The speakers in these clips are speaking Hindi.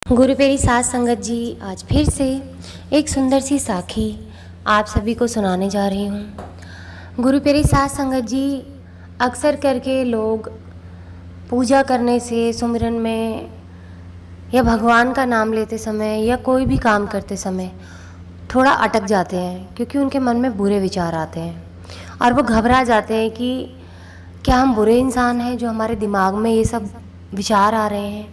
गुरु पेरी साध संगत जी, आज फिर से एक सुंदर सी साखी आप सभी को सुनाने जा रही हूँ। गुरु पेरी साध संगत जी, अक्सर करके लोग पूजा करने से, सुमिरन में या भगवान का नाम लेते समय या कोई भी काम करते समय थोड़ा अटक जाते हैं, क्योंकि उनके मन में बुरे विचार आते हैं और वो घबरा जाते हैं कि क्या हम बुरे इंसान हैं जो हमारे दिमाग में ये सब विचार आ रहे हैं।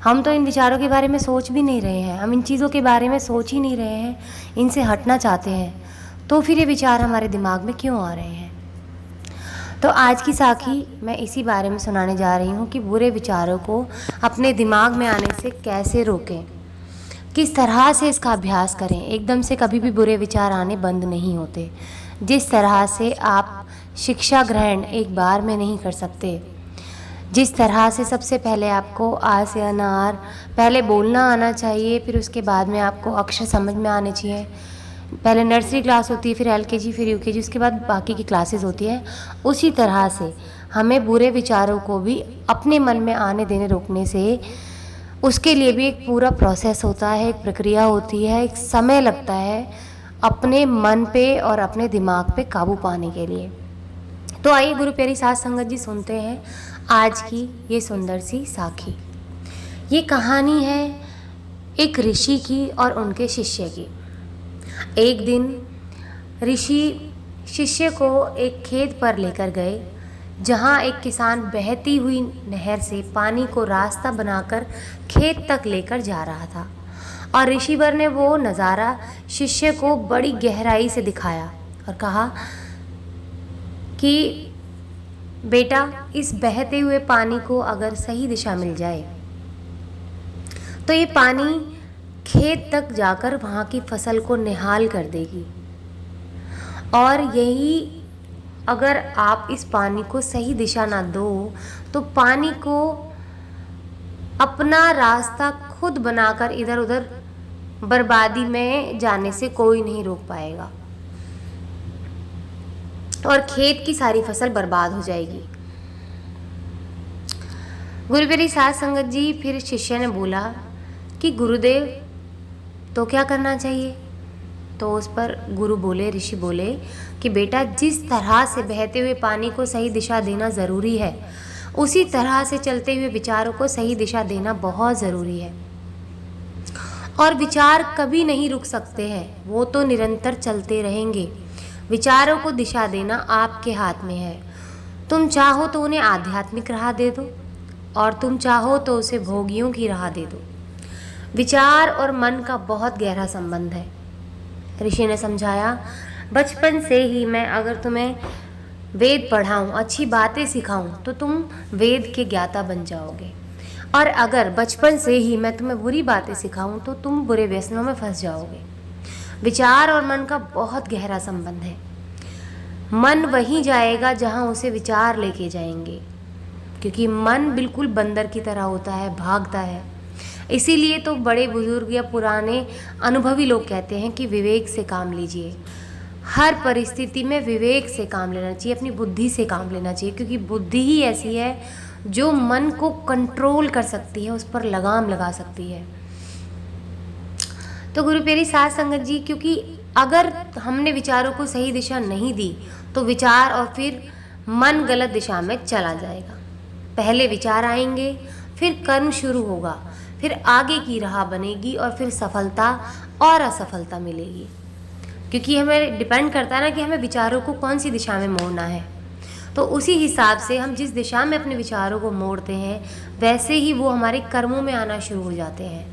हम तो इन विचारों के बारे में सोच भी नहीं रहे हैं, हम इन चीज़ों के बारे में सोच ही नहीं रहे हैं, इनसे हटना चाहते हैं, तो फिर ये विचार हमारे दिमाग में क्यों आ रहे हैं। तो आज की साखी मैं इसी बारे में सुनाने जा रही हूँ कि बुरे विचारों को अपने दिमाग में आने से कैसे रोकें, किस तरह से इसका अभ्यास करें। एकदम से कभी भी बुरे विचार आने बंद नहीं होते। जिस तरह से आप शिक्षा ग्रहण एक बार में नहीं कर सकते, जिस तरह से सबसे पहले आपको आ से अनार पहले बोलना आना चाहिए, फिर उसके बाद में आपको अक्षर समझ में आने चाहिए। पहले नर्सरी क्लास होती है, फिर एलकेजी, फिर यूकेजी, उसके बाद बाकी की क्लासेस होती हैं। उसी तरह से हमें बुरे विचारों को भी अपने मन में आने देने रोकने से, उसके लिए भी एक पूरा प्रोसेस होता है, एक प्रक्रिया होती है, एक समय लगता है अपने मन पे और अपने दिमाग पे काबू पाने के लिए। तो आइए गुरु प्यारी साध संगत जी, सुनते हैं आज की ये सुंदर सी साखी। ये कहानी है एक ऋषि की और उनके शिष्य की। एक दिन ऋषि शिष्य को एक खेत पर लेकर गए, जहाँ एक किसान बहती हुई नहर से पानी को रास्ता बनाकर खेत तक लेकर जा रहा था। और ऋषिवर ने वो नज़ारा शिष्य को बड़ी गहराई से दिखाया और कहा कि बेटा, इस बहते हुए पानी को अगर सही दिशा मिल जाए तो ये पानी खेत तक जाकर वहाँ की फसल को निहाल कर देगी। और यही अगर आप इस पानी को सही दिशा ना दो तो पानी को अपना रास्ता खुद बनाकर इधर उधर बर्बादी में जाने से कोई नहीं रोक पाएगा और खेत की सारी फसल बर्बाद हो जाएगी। गुरु प्यारी साध संगत जी, फिर शिष्य ने बोला कि गुरुदेव, तो क्या करना चाहिए। तो उस पर गुरु बोले, ऋषि बोले कि बेटा, जिस तरह से बहते हुए पानी को सही दिशा देना ज़रूरी है, उसी तरह से चलते हुए विचारों को सही दिशा देना बहुत ज़रूरी है। और विचार कभी नहीं रुक सकते हैं, वो तो निरंतर चलते रहेंगे। विचारों को दिशा देना आपके हाथ में है। तुम चाहो तो उन्हें आध्यात्मिक राह दे दो और तुम चाहो तो उसे भोगियों की राह दे दो। विचार और मन का बहुत गहरा संबंध है। ऋषि ने समझाया, बचपन से ही मैं अगर तुम्हें वेद पढ़ाऊँ, अच्छी बातें सिखाऊँ, तो तुम वेद के ज्ञाता बन जाओगे। और अगर बचपन से ही मैं तुम्हें बुरी बातें सिखाऊँ तो तुम बुरे व्यसनों में फंस जाओगे। विचार और मन का बहुत गहरा संबंध है। मन वहीं जाएगा जहाँ उसे विचार लेके जाएंगे, क्योंकि मन बिल्कुल बंदर की तरह होता है, भागता है। इसीलिए तो बड़े बुजुर्ग या पुराने अनुभवी लोग कहते हैं कि विवेक से काम लीजिए। हर परिस्थिति में विवेक से काम लेना चाहिए, अपनी बुद्धि से काम लेना चाहिए, क्योंकि बुद्धि ही ऐसी है जो मन को कंट्रोल कर सकती है, उस पर लगाम लगा सकती है। तो गुरु प्यारी साध संगत जी, क्योंकि अगर हमने विचारों को सही दिशा नहीं दी तो विचार और फिर मन गलत दिशा में चला जाएगा। पहले विचार आएंगे, फिर कर्म शुरू होगा, फिर आगे की राह बनेगी और फिर सफलता और असफलता मिलेगी। क्योंकि हमें डिपेंड करता है ना कि हमें विचारों को कौन सी दिशा में मोड़ना है। तो उसी हिसाब से हम जिस दिशा में अपने विचारों को मोड़ते हैं, वैसे ही वो हमारे कर्मों में आना शुरू हो जाते हैं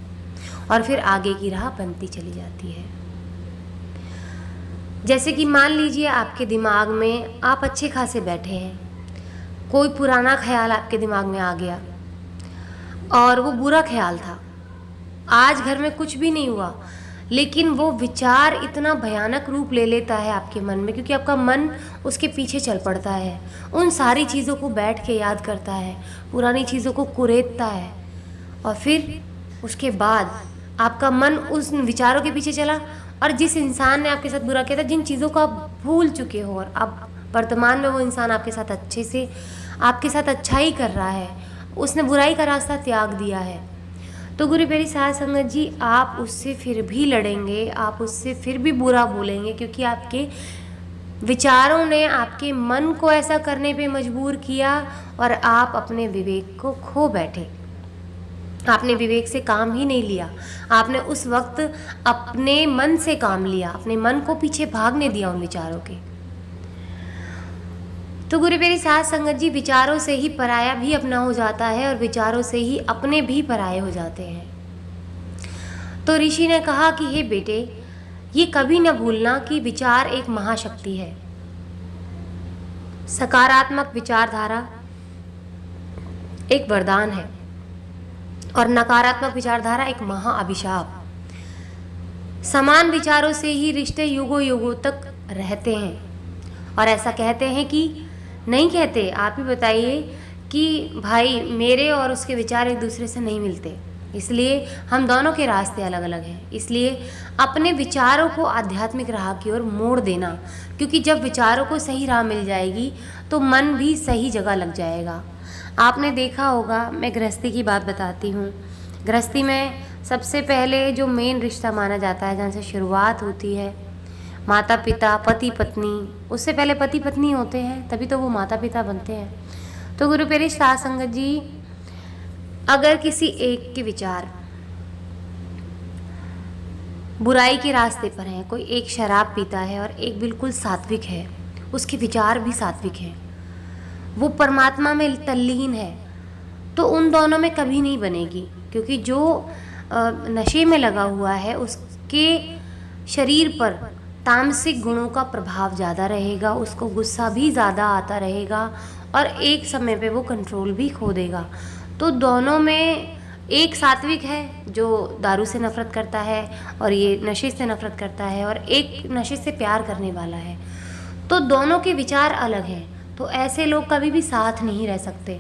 और फिर आगे की राह बनती चली जाती है। जैसे कि मान लीजिए आपके दिमाग में आप अच्छे खासे बैठे हैं, कोई पुराना ख्याल आपके दिमाग में आ गया और वो बुरा ख्याल था। आज घर में कुछ भी नहीं हुआ, लेकिन वो विचार इतना भयानक रूप ले लेता है आपके मन में, क्योंकि आपका मन उसके पीछे चल पड़ता है, उन सारी चीज़ों को बैठ के याद करता है, पुरानी चीज़ों को कुरेदता है। और फिर उसके बाद आपका मन उस विचारों के पीछे चला और जिस इंसान ने आपके साथ बुरा किया था, जिन चीज़ों को आप भूल चुके हो और अब वर्तमान में वो इंसान आपके साथ अच्छे से आपके साथ अच्छाई कर रहा है, उसने बुराई का रास्ता त्याग दिया है, तो गुरु प्यारी साध संगत जी, आप उससे फिर भी लड़ेंगे, आप उससे फिर भी बुरा बोलेंगे, क्योंकि आपके विचारों ने आपके मन को ऐसा करने पे मजबूर किया और आप अपने विवेक को खो बैठे। आपने विवेक से काम ही नहीं लिया, आपने उस वक्त अपने मन से काम लिया, अपने मन को पीछे भागने दिया उन विचारों के। तो गुरु प्यारी साध संगत जी, विचारों से ही पराया भी अपना हो जाता है और विचारों से ही अपने भी पराये हो जाते हैं। तो ऋषि ने कहा कि हे बेटे, ये कभी न भूलना कि विचार एक महाशक्ति है। सकारात्मक विचारधारा एक वरदान है और नकारात्मक विचारधारा एक महाअभिशाप। समान विचारों से ही रिश्ते युगों युगों तक रहते हैं। और ऐसा कहते हैं कि नहीं कहते, आप ही बताइए कि भाई मेरे और उसके विचार एक दूसरे से नहीं मिलते, इसलिए हम दोनों के रास्ते अलग अलग हैं। इसलिए अपने विचारों को आध्यात्मिक राह की ओर मोड़ देना, क्योंकि जब विचारों को सही राह मिल जाएगी तो मन भी सही जगह लग जाएगा। आपने देखा होगा, मैं गृहस्थी की बात बताती हूँ। गृहस्थी में सबसे पहले जो मेन रिश्ता माना जाता है, जहाँ से शुरुआत होती है, माता पिता, पति पत्नी, उससे पहले पति पत्नी होते हैं, तभी तो वो माता पिता बनते हैं। तो गुरु प्यारी साध संगत जी, अगर किसी एक के विचार बुराई के रास्ते पर हैं, कोई एक शराब पीता है और एक बिल्कुल सात्विक है, उसके विचार भी सात्विक हैं, वो परमात्मा में तल्लीन है, तो उन दोनों में कभी नहीं बनेगी। क्योंकि जो नशे में लगा हुआ है उसके शरीर पर तामसिक गुणों का प्रभाव ज़्यादा रहेगा, उसको गुस्सा भी ज़्यादा आता रहेगा और एक समय पे वो कंट्रोल भी खो देगा। तो दोनों में एक सात्विक है जो दारू से नफ़रत करता है और ये नशे से नफ़रत करता है, और एक नशे से प्यार करने वाला है। तो दोनों के विचार अलग हैं, तो ऐसे लोग कभी भी साथ नहीं रह सकते।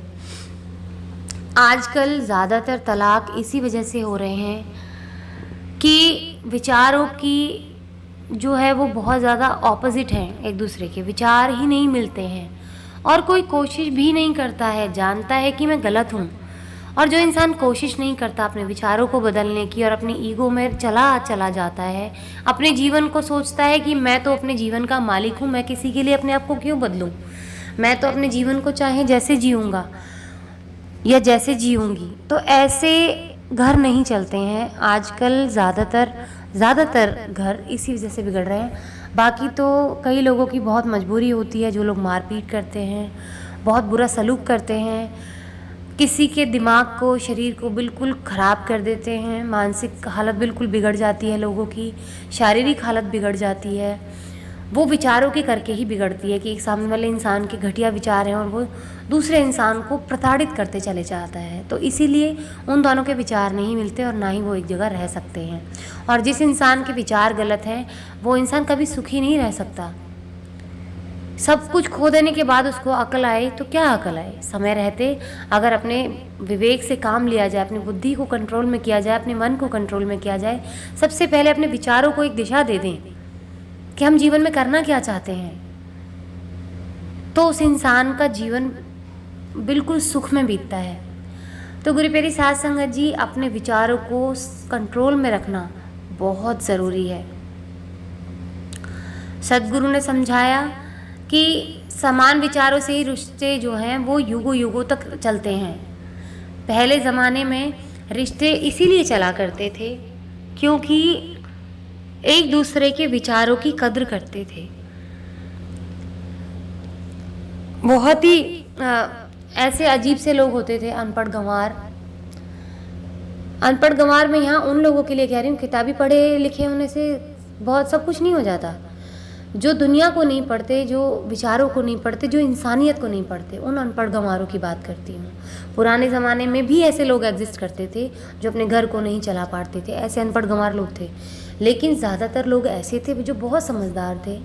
आजकल ज़्यादातर तलाक इसी वजह से हो रहे हैं कि विचारों की जो है वो बहुत ज़्यादा ऑपोजिट हैं, एक दूसरे के विचार ही नहीं मिलते हैं और कोई कोशिश भी नहीं करता है, जानता है कि मैं गलत हूँ। और जो इंसान कोशिश नहीं करता अपने विचारों को बदलने की और अपनी ईगो में चला जाता है, अपने जीवन को सोचता है कि मैं तो अपने जीवन का मालिक हूँ, मैं किसी के लिए अपने आप को क्यों बदलूँ, मैं तो अपने जीवन को चाहे जैसे जीऊँगा या जैसे जीऊँगी। तो ऐसे घर नहीं चलते हैं। आजकल ज़्यादातर घर इसी वजह से बिगड़ रहे हैं। बाकी तो कई लोगों की बहुत मजबूरी होती है, जो लोग मारपीट करते हैं, बहुत बुरा सलूक करते हैं, किसी के दिमाग को, शरीर को बिल्कुल ख़राब कर देते हैं, मानसिक हालत बिल्कुल बिगड़ जाती है लोगों की, शारीरिक हालत बिगड़ जाती है। वो विचारों के करके ही बिगड़ती है कि एक सामने वाले इंसान के घटिया विचार हैं और वो दूसरे इंसान को प्रताड़ित करते चले जाता है। तो इसीलिए उन दोनों के विचार नहीं मिलते और ना ही वो एक जगह रह सकते हैं। और जिस इंसान के विचार गलत हैं वो इंसान कभी सुखी नहीं रह सकता। सब कुछ खो देने के बाद उसको अकल आए तो क्या अकल आए, समय रहते अगर अपने विवेक से काम लिया जाए, अपनी बुद्धि को कंट्रोल में किया जाए, अपने मन को कंट्रोल में किया जाए, सबसे पहले अपने विचारों को एक दिशा दे दें कि हम जीवन में करना क्या चाहते हैं, तो उस इंसान का जीवन बिल्कुल सुख में बीतता है। तो गुरु प्यारी साध संगत जी, अपने विचारों को कंट्रोल में रखना बहुत ज़रूरी है। सद्गुरु ने समझाया कि समान विचारों से ही रिश्ते जो हैं वो युगों युगों तक चलते हैं। पहले ज़माने में रिश्ते इसीलिए चला करते थे क्योंकि एक दूसरे के विचारों की कद्र करते थे। बहुत ही ऐसे अजीब से लोग होते थे, अनपढ़ गंवार में यहाँ उन लोगों के लिए कह रही हूँ, किताबी पढ़े लिखे होने से बहुत सब कुछ नहीं हो जाता। जो दुनिया को नहीं पढ़ते, जो विचारों को नहीं पढ़ते, जो इंसानियत को नहीं पढ़ते, उन अनपढ़ गंवारों की बात करती हूँ। पुराने ज़माने में भी ऐसे लोग एग्जिस्ट करते थे जो अपने घर को नहीं चला पाते थे, ऐसे अनपढ़ गंवार लोग थे। लेकिन ज़्यादातर लोग ऐसे थे जो बहुत समझदार थे,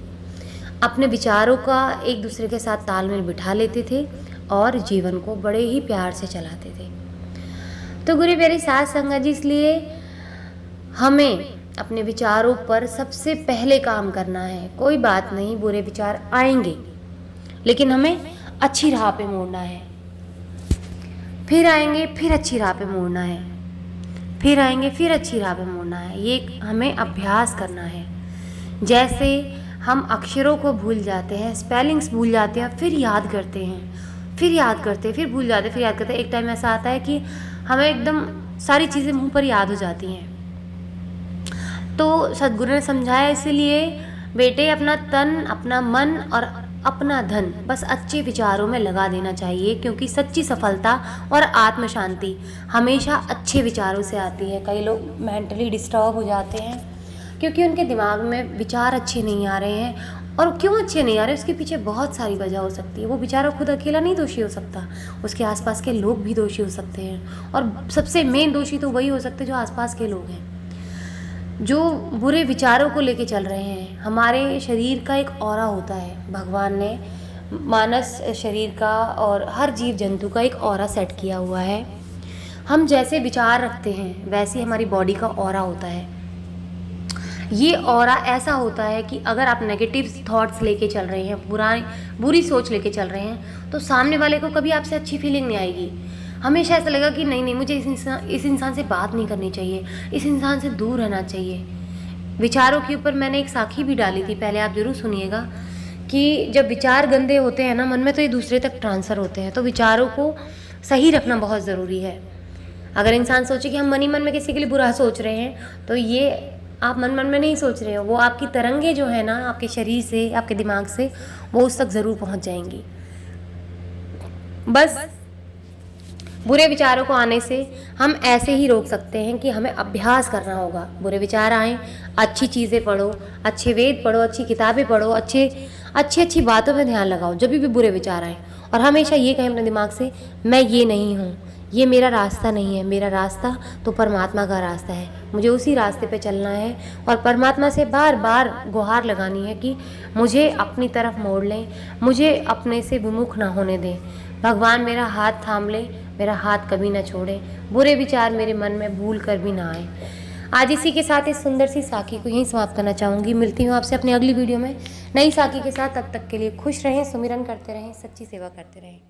अपने विचारों का एक दूसरे के साथ तालमेल बिठा लेते थे और जीवन को बड़े ही प्यार से चलाते थे। तो गुरु प्यारी साध संगत जी, इसलिए हमें अपने विचारों पर सबसे पहले काम करना है। कोई बात नहीं, बुरे विचार आएंगे, लेकिन हमें अच्छी राह पे मोड़ना है। फिर आएंगे, फिर अच्छी राह पे मोड़ना है, फिर आएंगे, फिर अच्छी राह पे मोड़ना है। ये हमें अभ्यास करना है। जैसे हम अक्षरों को भूल जाते हैं, स्पेलिंग्स भूल जाते हैं, फिर याद करते हैं, फिर याद करते हैं, फिर भूल जाते हैं, फिर याद करते हैं। एक टाइम ऐसा आता है कि हमें एकदम सारी चीज़ें मुंह पर याद हो जाती हैं। तो सद्गुरु ने समझाया, इसीलिए बेटे अपना तन, अपना मन और अपना धन बस अच्छे विचारों में लगा देना चाहिए, क्योंकि सच्ची सफलता और आत्म शांति हमेशा अच्छे विचारों से आती है। कई लोग मेंटली डिस्टर्ब हो जाते हैं क्योंकि उनके दिमाग में विचार अच्छे नहीं आ रहे हैं। और क्यों अच्छे नहीं आ रहे, उसके पीछे बहुत सारी वजह हो सकती है। वो बेचारा खुद अकेला नहीं दोषी हो सकता, उसके आसपास के लोग भी दोषी हो सकते हैं। और सबसे मेन दोषी तो वही हो सकते हैं जो आसपास के लोग हैं, जो बुरे विचारों को लेके चल रहे हैं। हमारे शरीर का एक ऑरा होता है, भगवान ने मानस शरीर का और हर जीव जंतु का एक ऑरा सेट किया हुआ है। हम जैसे विचार रखते हैं वैसे हमारी बॉडी का ऑरा होता है। ये ऑरा ऐसा होता है कि अगर आप नेगेटिव थॉट्स लेके चल रहे हैं, बुरी सोच लेके चल रहे हैं, तो सामने वाले को कभी आपसे अच्छी फीलिंग नहीं आएगी। हमेशा ऐसा लगेगा कि नहीं, मुझे इस इंसान से बात नहीं करनी चाहिए, इस इंसान से दूर रहना चाहिए। विचारों के ऊपर मैंने एक साखी भी डाली थी, पहले आप ज़रूर सुनिएगा, कि जब विचार गंदे होते हैं ना मन में, तो ये दूसरे तक ट्रांसफ़र होते हैं। तो विचारों को सही रखना बहुत ज़रूरी है। अगर इंसान सोचे कि हम मन ही मन में किसी के लिए बुरा सोच रहे हैं, तो ये आप मन मन में नहीं सोच रहे हो, वो आपकी तरंगें जो है ना आपके शरीर से, आपके दिमाग से, वो उस तक ज़रूर पहुंच जाएंगी। बस बुरे विचारों को आने से हम ऐसे ही रोक सकते हैं कि हमें अभ्यास करना होगा। बुरे विचार आएँ, अच्छी चीज़ें पढ़ो, अच्छे वेद पढ़ो, अच्छी किताबें पढ़ो, अच्छी बातों में ध्यान लगाओ जब भी बुरे विचार आएँ। और हमेशा ये कहें अपने दिमाग से, मैं ये नहीं हूँ, ये मेरा रास्ता नहीं है, मेरा रास्ता तो परमात्मा का रास्ता है, मुझे उसी रास्ते पे चलना है। और परमात्मा से बार बार गुहार लगानी है कि मुझे अपनी तरफ मोड़ लें, मुझे अपने से विमुख ना होने दें। भगवान मेरा हाथ थाम ले, मेरा हाथ कभी ना छोड़े, बुरे विचार मेरे मन में भूल कर भी ना आए। आज इसी के साथ इस सुंदर सी साखी को यहीं समाप्त करना चाहूँगी। मिलती हूँ आपसे अपनी अगली वीडियो में नई साखी के साथ। तब तक के लिए खुश रहें, सुमिरन करते रहें, सच्ची सेवा करते रहें।